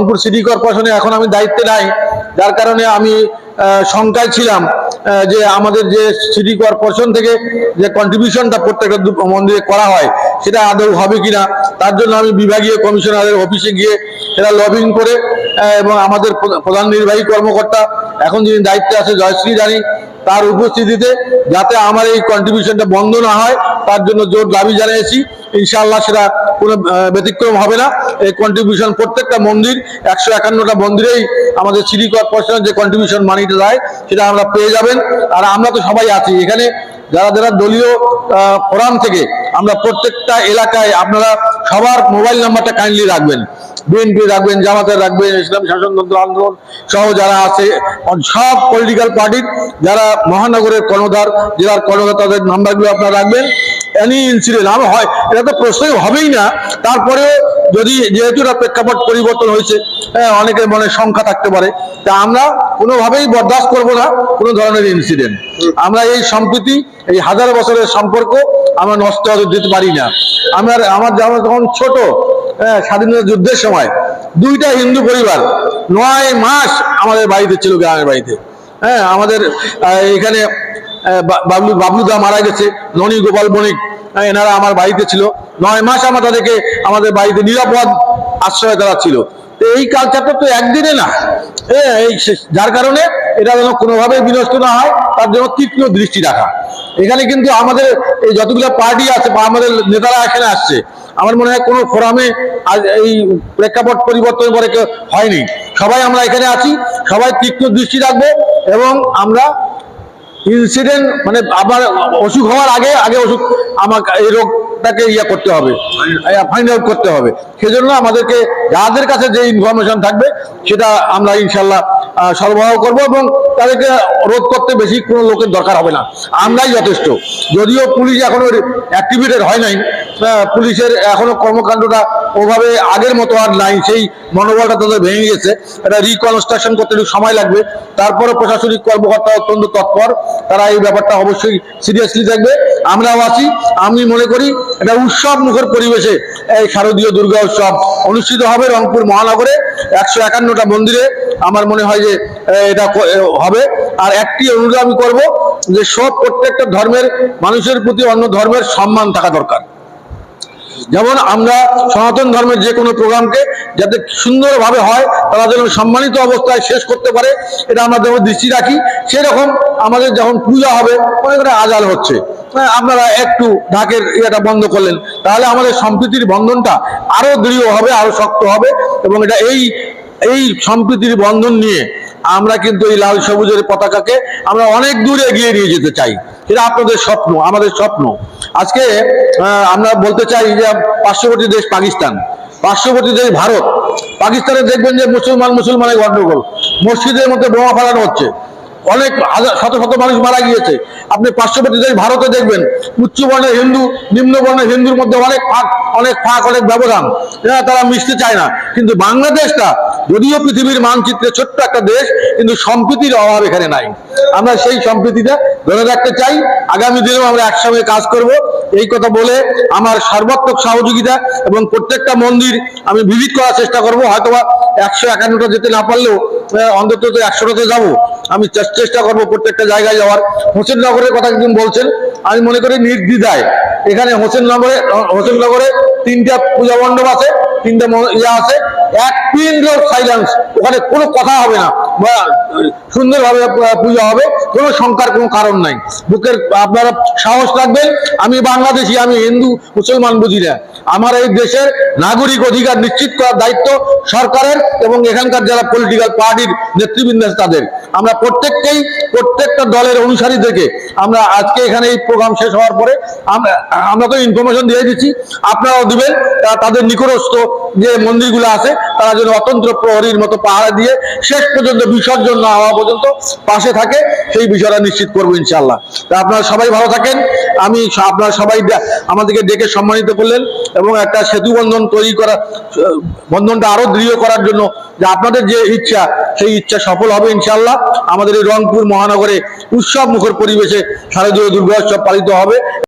Rangpur city কর্পোরেশনে এখন আমি দায়িত্বে নাই, যার কারণে আমি শঙ্কায় ছিলাম যে আমাদের যে সিটি কর্পোরেশন থেকে যে কন্ট্রিবিউশনটা প্রত্যেকটা মন্দিরে করা হয় সেটা আদৌ হবে কিনা। তার জন্য আমি বিভাগীয় কমিশনারের অফিসে গিয়ে সেটা লবিং করে এবং আমাদের প্রধান নির্বাহী কর্মকর্তা এখন যিনি দায়িত্বে আছে জয়শ্রী রানী, তার উপস্থিতিতে যাতে আমার এই কন্ট্রিবিউশনটা বন্ধ না হয় তার জন্য জোর দাবি জানিয়েছি। ইনশাআল্লাহ সেটা কোনো ব্যতিক্রম হবে না। এই কন্ট্রিবিউশন প্রত্যেকটা মন্দির 151টা মন্দিরেই আমাদের সিটি কর্পোরেশনের যে কন্ট্রিবিউশন মানিটা দেয় সেটা আমরা পেয়ে যাবেন। আর আমরা তো সবাই আছি এখানে, যারা যারা দলীয় ফোরাম থেকে আমরা প্রত্যেকটা এলাকায় আপনারা সবার মোবাইল নাম্বারটা কাইন্ডলি রাখবেন। বিএনপি রাখবেন, জামাতের রাখবেন, ইসলাম শাসনতন্ত্র আন্দোলন সহ যারা আছে সব পলিটিক্যাল পার্টির যারা মহানগরের কর্ণধার, জেলার কর্ণধার, তাদের নাম্বারগুলো আপনারা রাখবেন। এনি ইনসিডেন্ট আমার হয় এটা তো প্রশ্নই হবেই না, তারপরেও যদি যেহেতু এটা প্রেক্ষাপট পরিবর্তন হয়েছে, অনেকের মনে সংখ্যা থাকতে পারে, তা আমরা কোনোভাবেই বরদাস্ত করবো না কোনো ধরনের ইনসিডেন্ট। আমরা এই সম্প্রীতি, এই হাজার বছরের সম্পর্ক আমরা নষ্ট হতে দিতে পারি না। আমার যখন ছোট স্বাধীনতা যুদ্ধের সময় 2টা হিন্দু পরিবার 9 মাস আমাদের বাড়িতে ছিল, গ্রামের বাড়িতে। আমাদের এখানে বাবলুদা মারা গেছে, ননী গোপাল বণিক, এনারা আমার বাড়িতে ছিল 9 মাস। আমরা তাদেরকে আমাদের বাড়িতে নিরাপদ আশ্রয় দেওয়া ছিল। এই কালচারটা তো একদিনে না, যার কারণে এটা যেন কোনোভাবে বিনষ্ট না হয় তার জন্য তীক্ষ্ণ দৃষ্টি রাখা। এখানে কিন্তু আমাদের এই যতগুলো পার্টি আছে বা আমাদের নেতারা এখানে আসছে, আমার মনে হয় কোনো ফোরামে এই প্রেক্ষাপট পরিবর্তনের পরে হয়নি। সবাই আমরা এখানে আছি, সবাই তীক্ষ্ণ দৃষ্টি রাখবো এবং আমরা ইনসিডেন্ট মানে আবার অসুখ হওয়ার আগে অসুখ আমাকে এই রোগটাকে করতে হবে, ফাইন্ড আউট করতে হবে। সেজন্য আমাদেরকে যাদের কাছে যে ইনফরমেশন থাকবে সেটা আমরা ইনশাল্লাহ সরবরাহ করব এবং তাদেরকে রোধ করতে বেশি কোনো লোকের দরকার হবে না, আমরাই যথেষ্ট। যদিও পুলিশ এখনো অ্যাক্টিভেটেড হয় নাই, পুলিশের এখনো কর্মকাণ্ডটা ওভাবে আগের মতো আর নাই, সেই মনোবলটা তাদের ভেঙে গেছে। এটা রিকনস্ট্রাকশন করতে একটু সময় লাগবে। তারপরে প্রশাসনিক কর্মকর্তা অত্যন্ত তৎপর, তারা এই ব্যাপারটা অবশ্যই সিরিয়াসলি দেখবে। আমরাও আছি। আমি মনে করি এটা উৎসব মুখর পরিবেশে এই শারদীয় দুর্গা উৎসব অনুষ্ঠিত হবে রংপুর মহানগরে 151টা মন্দিরে। আমার মনে হয় যে এটা হবে। আর একটি অনুরোধ আমি করব যে প্রত্যেকটা ধর্মের মানুষের প্রতি অন্য ধর্মের সম্মান থাকা দরকার। যেমন আমরা সনাতন ধর্মের যে কোনো প্রোগ্রামকে যাতে সুন্দরভাবে হয়, তারা যেন সম্মানিত অবস্থায় শেষ করতে পারে, এটা আমরা যেমন দৃষ্টি রাখি। সেরকম আমাদের যখন পূজা হবে অনেকটা আজাল হচ্ছে, আপনারা একটু ঢাকের ইয়েটা বন্ধ করলেন, তাহলে আমাদের সম্প্রীতির বন্ধনটা আরো দৃঢ় হবে, আরো শক্ত হবে। এবং এটা এই সম্প্রীতির বন্ধন নিয়ে আমরা কিন্তু এই লাল সবুজের পতাকাকে আমরা অনেক দূরে এগিয়ে নিয়ে যেতে চাই। এটা আপনাদের স্বপ্ন, আমাদের স্বপ্ন। আজকে আমরা বলতে চাই যে পার্শ্ববর্তী দেশ পাকিস্তান, পার্শ্ববর্তী দেশ ভারত, পাকিস্তানে দেখবেন যে মুসলমানের গন্ডগোল, মসজিদের মধ্যে বোমা ফালানো হচ্ছে, অনেক শত শত মানুষ মারা গিয়েছে। আপনি পার্শ্ববর্তী দেশ ভারতে দেখবেন উচ্চ বর্ণের হিন্দু, নিম্ন বর্ণের হিন্দুর মধ্যে অনেক ব্যবধান, তারা মিশতে চায় না। কিন্তু বাংলাদেশটা যদিও পৃথিবীর মানচিত্রে ছোট্ট একটা দেশ, কিন্তু সম্প্রীতির অভাব এখানে নাই। আমরা সেই সম্প্রীতিটা ধরে রাখতে চাই। আগামী দিনেও আমরা একসঙ্গে কাজ করব, এই কথা বলে আমার সর্বাত্মক সহযোগিতা এবং প্রত্যেকটা মন্দির আমি ভিজিট করার চেষ্টা করব। হয়তোবা 151টা যেতে না পারলেও অন্তত 100টাতে যাবো। আমি চেষ্টা করবো প্রত্যেকটা জায়গায় যাওয়ার। হোসেননগরের কথা একদিন বলছেন, আমি মনে করি নির্দ্বিধায় এখানে হোসেননগরে 3টা পূজা মণ্ডপ আছে, 3টা আছে, এক পিন সাইলেন্স, ওখানে কোনো কথা হবে না, সুন্দরভাবে পূজা হবে, কোনো শঙ্কার কোনো কারণ নাই। বুকের আপনারা সাহস রাখবেন। আমি বাংলাদেশি, আমি হিন্দু মুসলমান বুঝি না। আমার এই দেশের নাগরিক অধিকার নিশ্চিত করার দায়িত্ব সরকারের এবং এখানকার যারা পলিটিক্যাল পার্টির নেতৃবৃন্দ তাদের। আমরা প্রত্যেকটা দলের অনুসারী থেকে আমরা আজকে এখানে এই প্রোগ্রাম শেষ হওয়ার পরে আমরা তো ইনফরমেশন দিয়ে দিচ্ছি, আপনারাও দিবেন। তাদের নিকটস্থ যে মন্দিরগুলো আছে তারা যেন অতন্ত্র প্রহরীর মতো পাহারা দিয়ে শেষ পর্যন্ত বিসর্জন না হওয়া পর্যন্ত পাশে থাকে, সেই বিষয়টা নিশ্চিত করবো ইনশাল্লাহ। তা আপনারা সবাই ভালো থাকেন। আপনারা সবাই আমাদেরকে ডেকে সম্মানিত করলেন এবং একটা সেতু বন্ধন তৈরি করা, বন্ধনটা আরো দৃঢ় করার জন্য যে আপনাদের যে ইচ্ছা, সেই ইচ্ছা সফল হবে ইনশাল্লাহ। আমাদের এই রংপুর মহানগরে উৎসব মুখর পরিবেশে শারদীয় দুর্গোৎসব পালিত হবে।